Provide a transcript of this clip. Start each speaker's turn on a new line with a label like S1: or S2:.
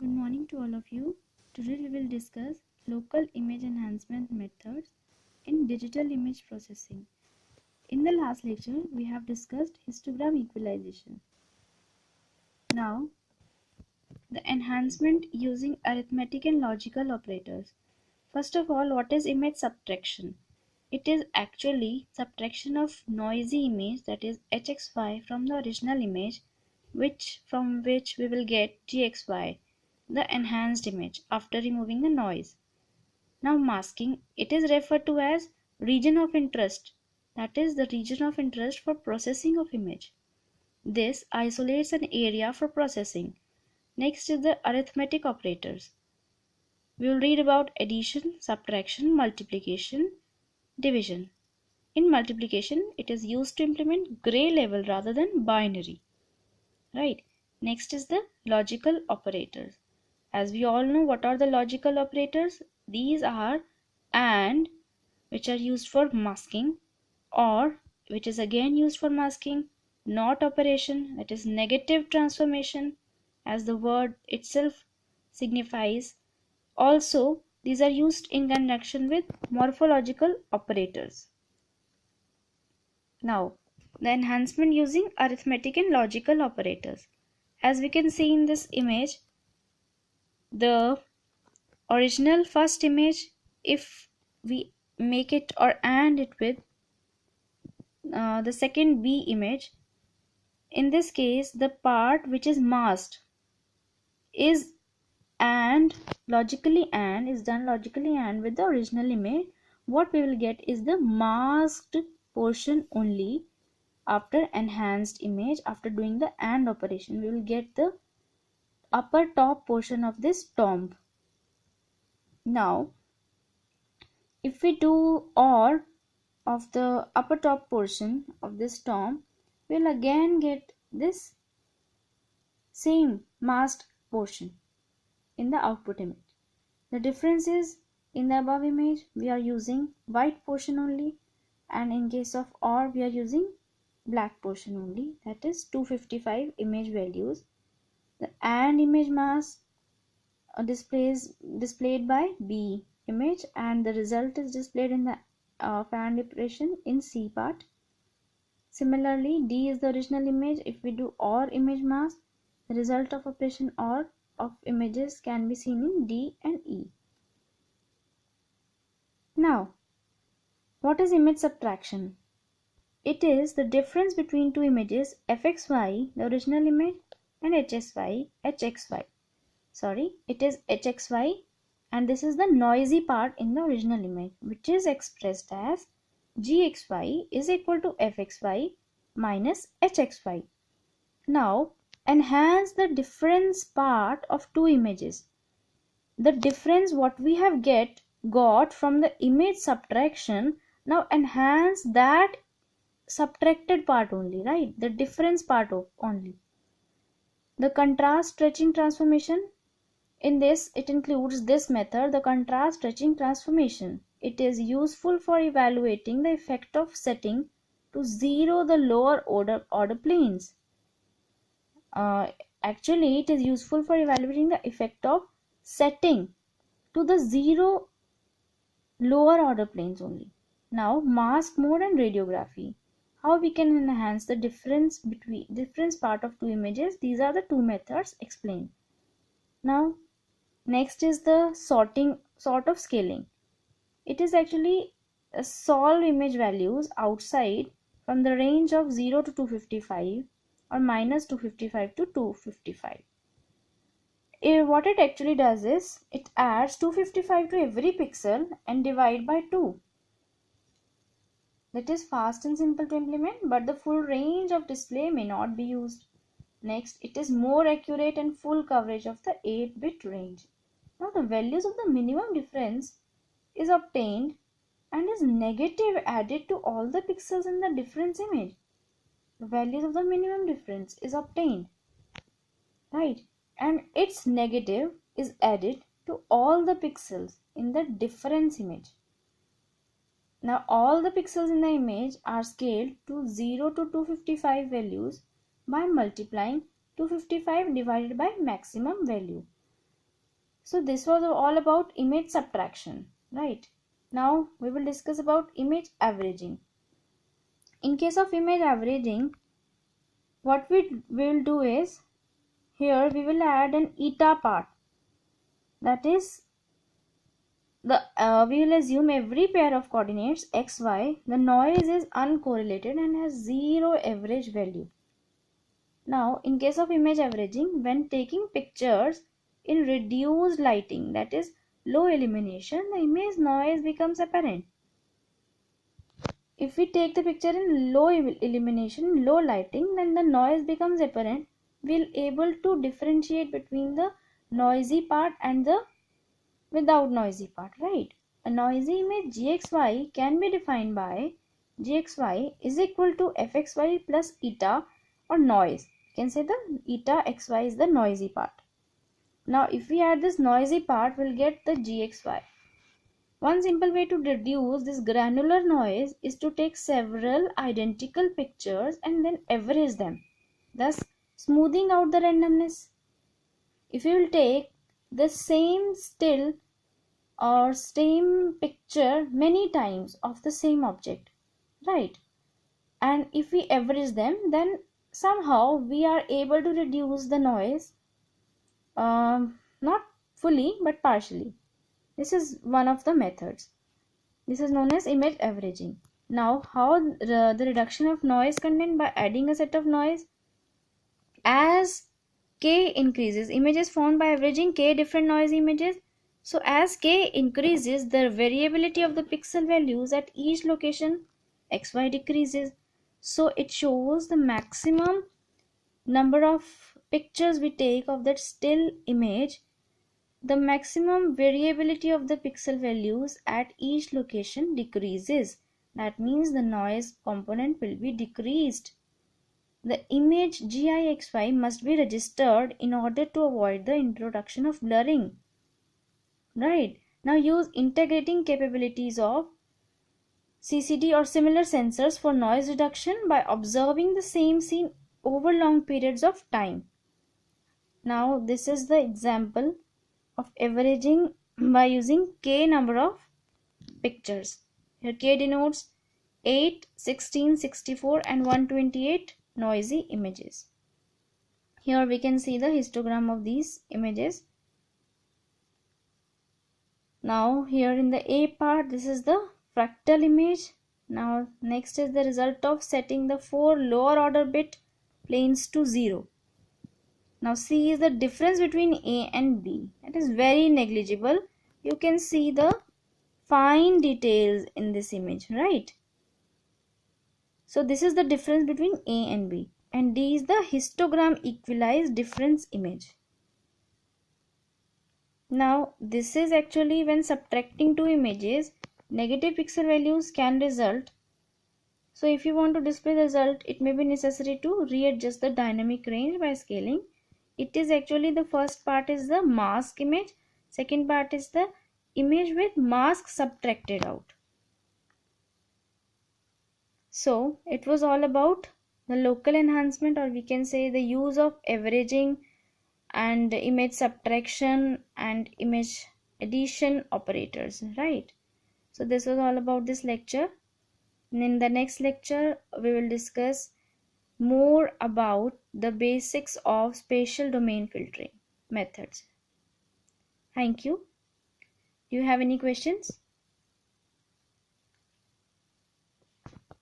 S1: Good morning to all of you. Today we will discuss local image enhancement methods in digital image processing. In the last lecture, we have discussed histogram equalization. Now, the enhancement using arithmetic and logical operators. First of all, what is image subtraction? It is actually subtraction of noisy image, that is hxy, from the original image, from which we will get gxy, the enhanced image, after removing the noise. Now masking, it is referred to as region of interest, that is the region of interest for processing of image. This isolates an area for processing. Next is the arithmetic operators. We will read about addition, subtraction, multiplication, division. In multiplication, it is used to implement gray level rather than binary. Right. Next is the logical operators. As we all know, what are the logical operators? These are AND, which are used for masking, OR, which is again used for masking, NOT operation, that is negative transformation, as the word itself signifies. Also, these are used in conjunction with morphological operators. Now, the enhancement using arithmetic and logical operators. As we can see in this image, the original first image, if we make it or AND it with the second B image, in this case the part which is masked is logically AND with the original image. What we will get is the masked portion only. After enhanced image, after doing the AND operation, we will get the upper top portion of this tomb. Now, if we do OR of the upper top portion of this tomb, we'll again get this same masked portion in the output image. The difference is, in the above image we are using white portion only, and in case of OR we are using black portion only, that is 255 image values. The AND image mask displayed by B image, and the result is displayed in the AND operation in C part. Similarly, D is the original image. If we do OR image mask, the result of operation OR of images can be seen in D and E. Now, what is image subtraction? It is the difference between two images fxy, the original image, and hxy. It is hxy, and this is the noisy part in the original image, which is expressed as gxy is equal to fxy minus hxy. Now, enhance the difference part of two images. The difference what we have got from the image subtraction, now enhance that subtracted part only, right? The difference part of only. The contrast stretching transformation, in this it includes this method, the contrast stretching transformation. It is useful for evaluating the effect of setting to zero the lower order planes. Actually, it is useful for evaluating the effect of setting to the zero lower order planes only. Now, mask mode and radiography. How we can enhance the difference part of two images? These are the two methods explained. Now, next is the sort of scaling. It is actually solve image values outside from the range of 0 to 255 or minus 255 to 255. What it actually does is, it adds 255 to every pixel and divide by 2. That is fast and simple to implement, but the full range of display may not be used. Next, it is more accurate and full coverage of the 8-bit range. Now, the values of the minimum difference is obtained and is negative added to all the pixels in the difference image. The values of the minimum difference is obtained, right? And its negative is added to all the pixels in the difference image. Now, all the pixels in the image are scaled to 0 to 255 values by multiplying 255 divided by maximum value. So this was all about image subtraction, right? Now we will discuss about image averaging. In case of image averaging, what we will do is, here we will add an eta part. That is, we will assume every pair of coordinates x, y, the noise is uncorrelated and has zero average value. Now, in case of image averaging, when taking pictures in reduced lighting, that is low illumination, the image noise becomes apparent. If we take the picture in low illumination, low lighting, then the noise becomes apparent. We'll able to differentiate between the noisy part and the without noisy part, right? A noisy image gxy can be defined by gxy is equal to fxy plus eta, or noise. You can say the eta xy is the noisy part. Now if we add this noisy part, we'll get the gxy. One simple way to reduce this granular noise is to take several identical pictures and then average them, thus smoothing out the randomness. If you will take the same still or same picture many times of the same object, right, and if we average them, then somehow we are able to reduce the noise, not fully but partially. This is one of the methods. This is known as image averaging. Now, how the reduction of noise content by adding a set of noise. As k increases, images formed by averaging k different noise images. So as k increases, the variability of the pixel values at each location xy decreases. So it shows the maximum number of pictures we take of that still image, the maximum variability of the pixel values at each location decreases. That means the noise component will be decreased. The image GIXY must be registered in order to avoid the introduction of blurring. Right. Now use integrating capabilities of CCD or similar sensors for noise reduction by observing the same scene over long periods of time. Now this is the example of averaging by using k number of pictures. Here k denotes 8, 16, 64 and 128 noisy images. Here we can see the histogram of these images. Now here in the A part, this is the fractal image. Now next is the result of setting the 4 lower order bit planes to 0. Now C is the difference between A and B. It is very negligible. You can see the fine details in this image, right? So this is the difference between A and B. And D is the histogram equalized difference image. Now this is actually when subtracting two images, negative pixel values can result. So if you want to display the result, it may be necessary to readjust the dynamic range by scaling. It is actually the first part is the mask image, second part is the image with mask subtracted out. So it was all about the local enhancement, or we can say the use of averaging and image subtraction and image addition operators, right? So this was all about this lecture. And in the next lecture we will discuss more about the basics of spatial domain filtering methods. Thank you. Do you have any questions?